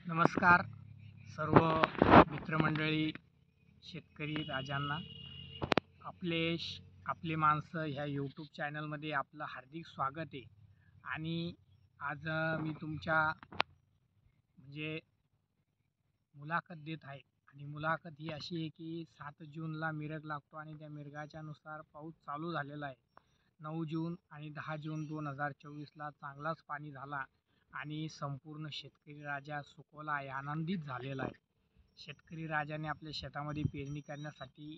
नमस्कार सर्व मित्रमंडळी, शेतकरी राजांना. आपले माणसं ह्या यूट्यूब चॅनलमध्ये आपलं हार्दिक स्वागत आहे. आणि आज मी तुमच्या म्हणजे मुलाखत देत आहे. आणि मुलाखत ही अशी आहे की 7 जूनला मिरग लागतो आणि त्या मिरगाच्या नुसार पाऊस चालू झालेला आहे. 9 जून आणि 10 जून 2024ला चांगलाच पाणी झाला आणि संपूर्ण शेतकरी राजा सुखवला आहे, आनंदित झालेला आहे. शेतकरी राजाने आपल्या शेतामध्ये पेरणी करण्यासाठी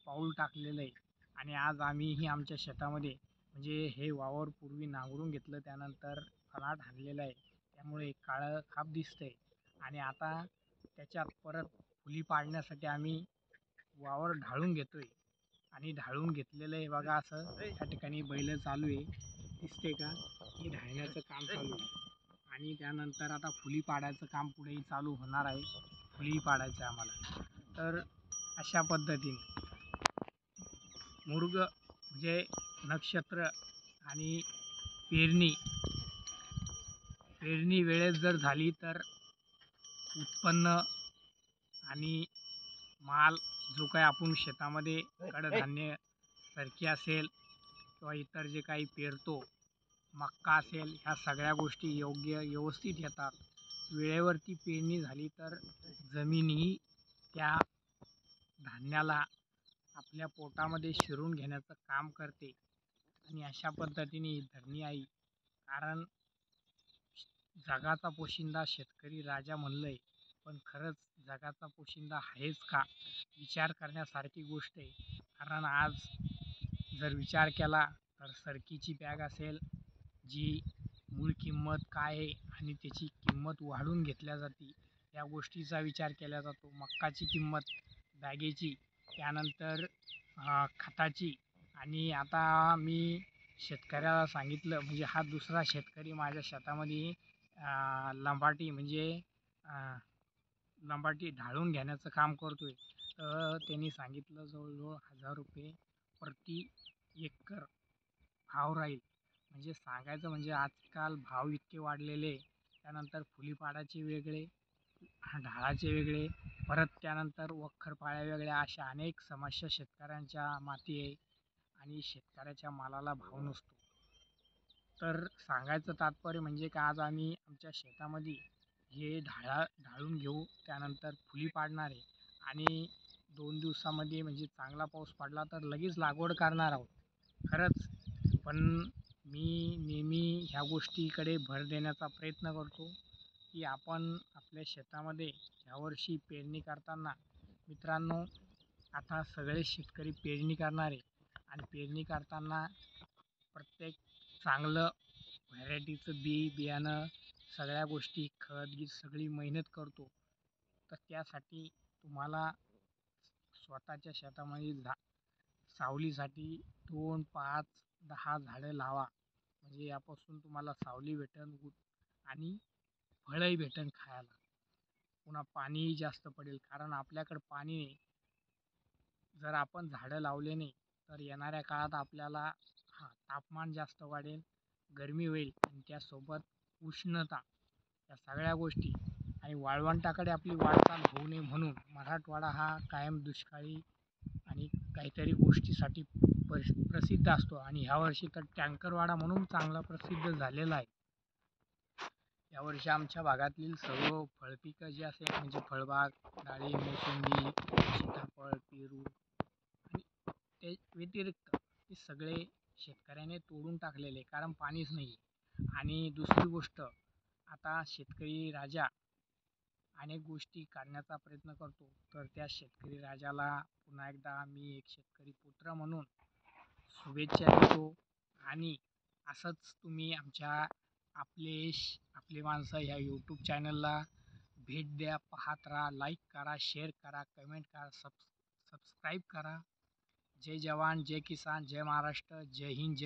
पाऊल टाकलेलं आहे. आणि आज आम्हीही आमच्या शेतामध्ये म्हणजे हे वावर पूर्वी नांगरून घेतलं, त्यानंतर फलाट हाणलेलं आहे, त्यामुळे काळं खाप दिसतंय. आणि आता त्याच्यात परत फुली पाडण्यासाठी आम्ही वावर ढाळून घेतोय. आणि ढाळून घेतलेलं आहे बघा, असं त्या ठिकाणी बैल चालू आहे, दिसते का? हे ढाळण्याचं काम चालू आहे. आणि त्यानंतर आता फुली पाडायचं काम पुढेही चालू होणार आहे. फुली पाडायचं आम्हाला. तर अशा पद्धतीने मुर्ग म्हणजे नक्षत्र आणि पेरणी वेळेत जर झाली तर उत्पन्न आणि माल जो काही आपण शेतामध्ये कडधान्य सरकी असेल किंवा इतर जे काही पेरतो, मक्का असेल, ह्या सगळ्या गोष्टी योग्य व्यवस्थित येतात. वेळेवरती पेरणी झाली तर जमीनही त्या धान्याला आपल्या पोटामध्ये शिरून घेण्याचं काम करते. आणि अशा पद्धतीने ही धरणी आई, कारण जगाचा पोशिंदा शेतकरी राजा म्हणलंय, पण खरंच जगाचा पोशिंदा आहेच का, विचार करण्यासारखी गोष्ट आहे. कारण आज जर विचार केला तर सरकीची बॅग असेल, जी मूळ किंमत काय आहे आणि त्याची किंमत वाढवून घेतल्या जाते, या गोष्टीचा विचार केला जातो. मक्काची किंमत, बॅगेची, त्यानंतर खताची. आणि आता मी शेतकऱ्याला सांगितलं, म्हणजे हा दुसरा शेतकरी माझ्या शेतामध्ये लंबाटी म्हणजे लंबाटी ढाळून घेण्याचं काम करतो आहे. तर त्यांनी सांगितलं जवळजवळ 1000 रुपये प्रति एकर भाव राहील. म्हणजे सांगायचं म्हणजे आजकाल भाव इतके वाढलेले. त्यानंतर फुलीपाडाचे वेगळे, ढाळाचे वेगळे, परत त्यानंतर वखरपाळ्या वेगळ्या, अशा अनेक समस्या शेतकऱ्यांच्या माती आहे. आणि शेतकऱ्याच्या मालाला भाव नसतो. तर सांगायचं तात्पर्य म्हणजे का, आज आम्ही आमच्या शेतामध्ये हे ढाळून घेऊ, त्यानंतर फुली पाडणार आहे. आणि 2 दिवसामध्ये म्हणजे चांगला पाऊस पडला तर लगेच लागवड करणार आहोत. खरंच पण मी नेहमी ह्या गोष्टीकडे भर देण्याचा प्रयत्न करतो की आपण आपल्या शेतामध्ये यावर्षी पेरणी करताना, मित्रांनो, आता सगळे शेतकरी पेरणी करणार आहे. आणि पेरणी करताना प्रत्येक चांगलं व्हरायटीचं बियाणं, सगळ्या गोष्टी, खत गीत सगळी मेहनत करतो. तर त्यासाठी तुम्हाला स्वतःच्या शेतामध्ये सावलीसाठी 2, 5, 10 झाडं लावा. म्हणजे यापासून तुम्हाला सावली भेटेल आणि फळंही भेटेल खायला. पुन्हा पाणीही जास्त पडेल, कारण आपल्याकडं पाणी नाही. जर आपण झाडं लावले नाही तर येणाऱ्या काळात आपल्याला तापमान जास्त वाढेल, गरमी होईल, आणि त्यासोबत उष्णता, या सगळ्या गोष्टी. आणि वाळवंटाकडे आपली वाटचाल होऊ नये म्हणून मराठवाडा हा कायम दुष्काळी आणि काहीतरी गोष्टीसाठी प्रसिद्ध असतो. आणि ह्यावर्षी तर टँकरवाडा म्हणून चांगला प्रसिद्ध झालेला आहे. यावर्षी आमच्या भागातील सर्व फळपिकं जी असेल, म्हणजे फळबाग, डाळिंब, मोसंबी, सीताफळ, पेरू, आणि ते व्यतिरिक्त ते सगळे शेतकऱ्याने तोडून टाकलेले, कारण पाणीच नाही. आणि दुसरी गोष्ट, आता शेतकरी राजा अनेक गोष्टी काढण्याचा प्रयत्न करतो. तर त्या शेतकरी राजाला पुन्हा एकदा मी एक शेतकरी पुत्र म्हणून शुभेच्छा देतो. आणि असंच तुम्ही आमच्या आपले माणसं ह्या यूट्यूब चॅनलला भेट द्या, पाहत राहा, लाईक करा, शेअर करा, कमेंट करा, सबस्क्राईब करा. जय जवान, जय किसान, जय महाराष्ट्र, जय हिंद, जय